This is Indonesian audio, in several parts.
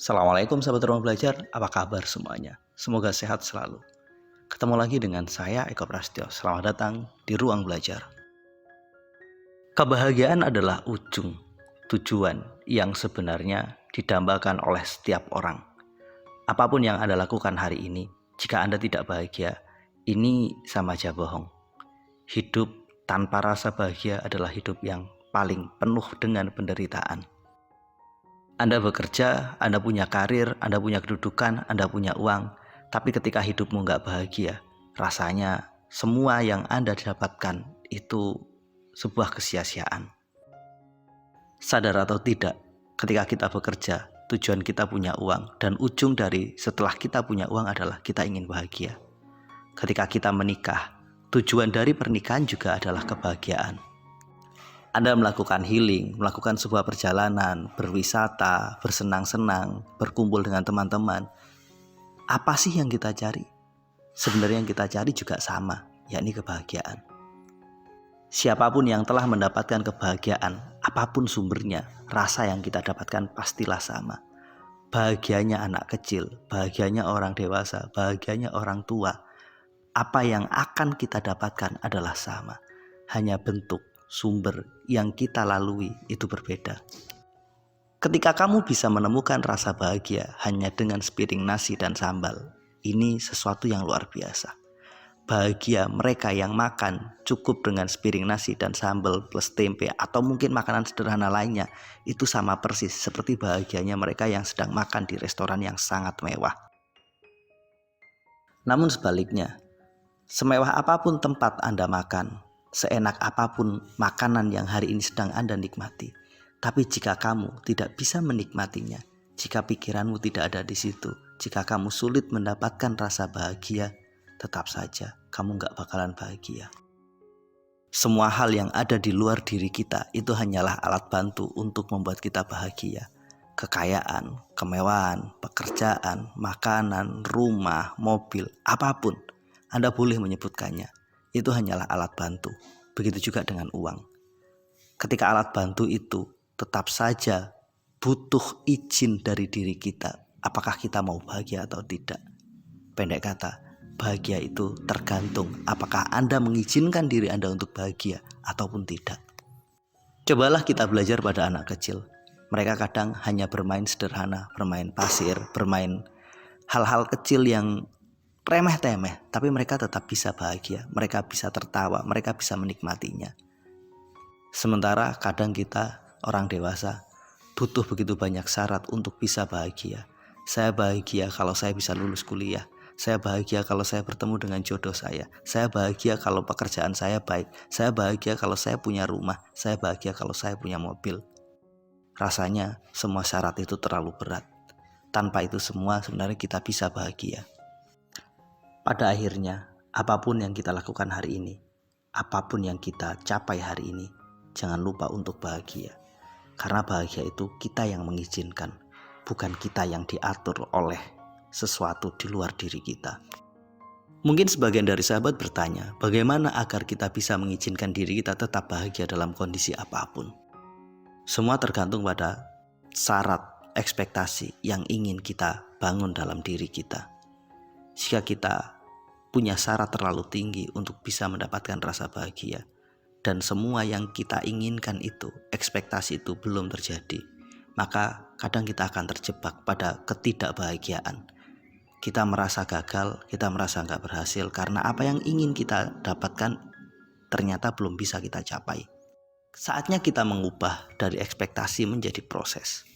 Assalamualaikum sahabat ruang belajar, apa kabar semuanya? Semoga sehat selalu. Ketemu lagi dengan saya Eko Prastyo. Selamat datang di ruang belajar. Kebahagiaan adalah tujuan yang sebenarnya didambakan oleh setiap orang. Apapun yang Anda lakukan hari ini, jika Anda tidak bahagia, ini sama aja bohong. Hidup tanpa rasa bahagia adalah hidup yang paling penuh dengan penderitaan. Anda bekerja, Anda punya karir, Anda punya kedudukan, Anda punya uang, tapi ketika hidupmu nggak bahagia, rasanya semua yang Anda dapatkan itu sebuah kesia-siaan. Sadar atau tidak, ketika kita bekerja, tujuan kita punya uang, dan ujung dari setelah kita punya uang adalah kita ingin bahagia. Ketika kita menikah, tujuan dari pernikahan juga adalah kebahagiaan. Anda melakukan healing, melakukan sebuah perjalanan, berwisata, bersenang-senang, berkumpul dengan teman-teman. Apa sih yang kita cari? Sebenarnya yang kita cari juga sama, yakni kebahagiaan. Siapapun yang telah mendapatkan kebahagiaan, apapun sumbernya, rasa yang kita dapatkan pastilah sama. Bahagianya anak kecil, bahagianya orang dewasa, bahagianya orang tua. Apa yang akan kita dapatkan adalah sama, hanya bentuk sumber yang kita lalui itu berbeda. Ketika kamu bisa menemukan rasa bahagia hanya dengan sepiring nasi dan sambal, ini sesuatu yang luar biasa. Bahagia mereka yang makan cukup dengan sepiring nasi dan sambal plus tempe atau mungkin makanan sederhana lainnya, itu sama persis seperti bahagianya mereka yang sedang makan di restoran yang sangat mewah. Namun sebaliknya, semewah apapun tempat Anda makan, seenak apapun makanan yang hari ini sedang Anda nikmati, tapi jika kamu tidak bisa menikmatinya, jika pikiranmu tidak ada di situ, jika kamu sulit mendapatkan rasa bahagia, tetap saja kamu gak bakalan bahagia. Semua hal yang ada di luar diri kita itu hanyalah alat bantu untuk membuat kita bahagia. Kekayaan, kemewahan, pekerjaan, makanan, rumah, mobil, apapun Anda boleh menyebutkannya. Itu hanyalah alat bantu. Begitu juga dengan uang. Ketika alat bantu itu tetap saja butuh izin dari diri kita, apakah kita mau bahagia atau tidak. Pendek kata, bahagia itu tergantung apakah Anda mengizinkan diri Anda untuk bahagia ataupun tidak. Cobalah kita belajar pada anak kecil. Mereka kadang hanya bermain sederhana, bermain pasir, bermain hal-hal kecil yang remeh-temeh, tapi mereka tetap bisa bahagia, mereka bisa tertawa, mereka bisa menikmatinya. Sementara kadang kita orang dewasa butuh begitu banyak syarat untuk bisa bahagia. Saya bahagia kalau saya bisa lulus kuliah, saya bahagia kalau saya bertemu dengan jodoh saya bahagia kalau pekerjaan saya baik, saya bahagia kalau saya punya rumah, saya bahagia kalau saya punya mobil. Rasanya semua syarat itu terlalu berat. Tanpa itu semua sebenarnya kita bisa bahagia. Pada akhirnya, apapun yang kita lakukan hari ini, apapun yang kita capai hari ini, jangan lupa untuk bahagia. Karena bahagia itu kita yang mengizinkan, bukan kita yang diatur oleh sesuatu di luar diri kita. Mungkin sebagian dari sahabat bertanya, bagaimana agar kita bisa mengizinkan diri kita tetap bahagia dalam kondisi apapun? Semua tergantung pada syarat ekspektasi yang ingin kita bangun dalam diri kita. Jika kita punya syarat terlalu tinggi untuk bisa mendapatkan rasa bahagia, dan semua yang kita inginkan itu, ekspektasi itu belum terjadi, maka kadang kita akan terjebak pada ketidakbahagiaan. Kita merasa gagal, kita merasa gak berhasil karena apa yang ingin kita dapatkan ternyata belum bisa kita capai. Saatnya kita mengubah dari ekspektasi menjadi proses.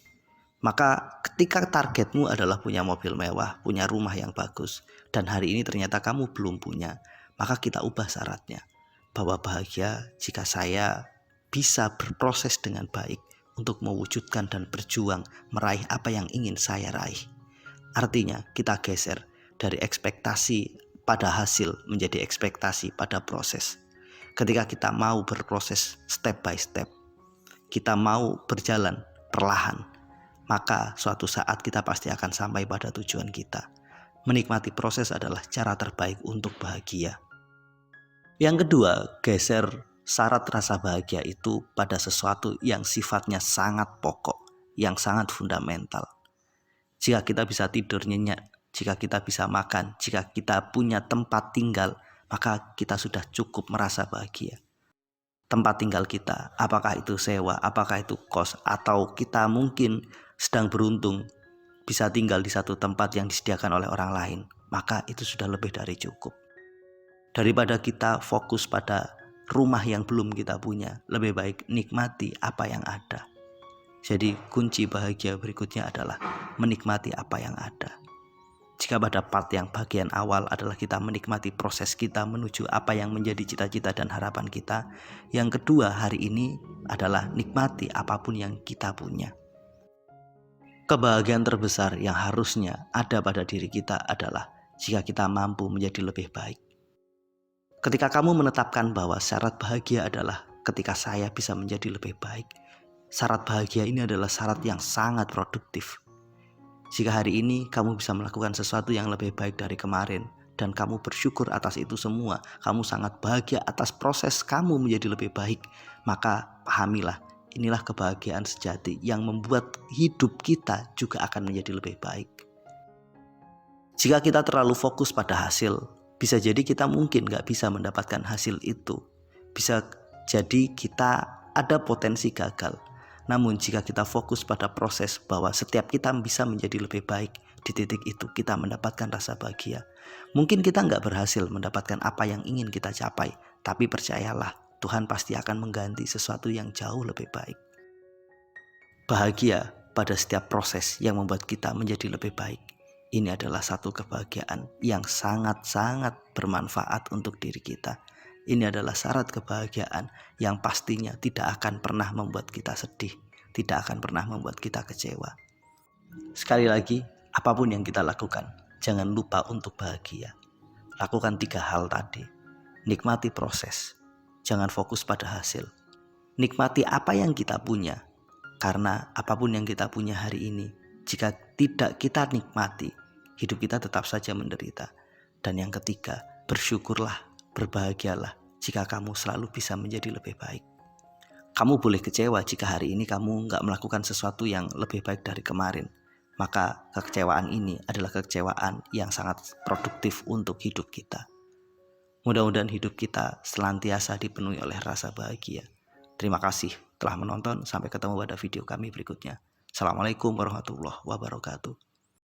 Maka ketika targetmu adalah punya mobil mewah, punya rumah yang bagus, dan hari ini ternyata kamu belum punya, maka kita ubah syaratnya. Bahwa bahagia jika saya bisa berproses dengan baik untuk mewujudkan dan berjuang meraih apa yang ingin saya raih. Artinya kita geser dari ekspektasi pada hasil menjadi ekspektasi pada proses. Ketika kita mau berproses step by step, kita mau berjalan perlahan, maka suatu saat kita pasti akan sampai pada tujuan kita. Menikmati proses adalah cara terbaik untuk bahagia. Yang kedua, geser syarat rasa bahagia itu pada sesuatu yang sifatnya sangat pokok, yang sangat fundamental. jika kita bisa tidur nyenyak, jika kita bisa makan, jika kita punya tempat tinggal, maka kita sudah cukup merasa bahagia. Tempat tinggal kita, apakah itu sewa, apakah itu kos, atau kita mungkin sedang beruntung bisa tinggal di satu tempat yang disediakan oleh orang lain, maka itu sudah lebih dari cukup. Daripada kita fokus pada rumah yang belum kita punya, lebih baik nikmati apa yang ada. Jadi kunci bahagia berikutnya adalah menikmati apa yang ada. Jika pada part yang bagian awal adalah kita menikmati proses kita menuju apa yang menjadi cita-cita dan harapan kita, yang kedua hari ini adalah nikmati apapun yang kita punya. Kebahagiaan terbesar yang harusnya ada pada diri kita adalah jika kita mampu menjadi lebih baik. Ketika kamu menetapkan bahwa syarat bahagia adalah ketika saya bisa menjadi lebih baik, syarat bahagia ini adalah syarat yang sangat produktif. Jika hari ini kamu bisa melakukan sesuatu yang lebih baik dari kemarin dan kamu bersyukur atas itu semua, kamu sangat bahagia atas proses kamu menjadi lebih baik, maka pahamilah, inilah kebahagiaan sejati yang membuat hidup kita juga akan menjadi lebih baik. Jika kita terlalu fokus pada hasil, bisa jadi kita mungkin gak bisa mendapatkan hasil itu. Bisa jadi kita ada potensi gagal. Namun jika kita fokus pada proses bahwa setiap kita bisa menjadi lebih baik, di titik itu kita mendapatkan rasa bahagia. Mungkin kita nggak berhasil mendapatkan apa yang ingin kita capai, tapi percayalah, Tuhan pasti akan mengganti sesuatu yang jauh lebih baik. Bahagia pada setiap proses yang membuat kita menjadi lebih baik. Ini adalah satu kebahagiaan yang sangat-sangat bermanfaat untuk diri kita. Ini adalah syarat kebahagiaan yang pastinya tidak akan pernah membuat kita sedih, tidak akan pernah membuat kita kecewa. Sekali lagi, apapun yang kita lakukan, jangan lupa untuk bahagia. Lakukan 3 hal tadi. Nikmati proses, jangan fokus pada hasil. Nikmati apa yang kita punya, karena apapun yang kita punya hari ini, jika tidak kita nikmati, hidup kita tetap saja menderita. Dan yang ketiga, bersyukurlah, berbahagialah jika kamu selalu bisa menjadi lebih baik. Kamu boleh kecewa jika hari ini kamu nggak melakukan sesuatu yang lebih baik dari kemarin. Maka kekecewaan ini adalah kekecewaan yang sangat produktif untuk hidup kita. Mudah-mudahan hidup kita senantiasa dipenuhi oleh rasa bahagia. Terima kasih telah menonton. Sampai ketemu pada video kami berikutnya. Assalamualaikum warahmatullahi wabarakatuh.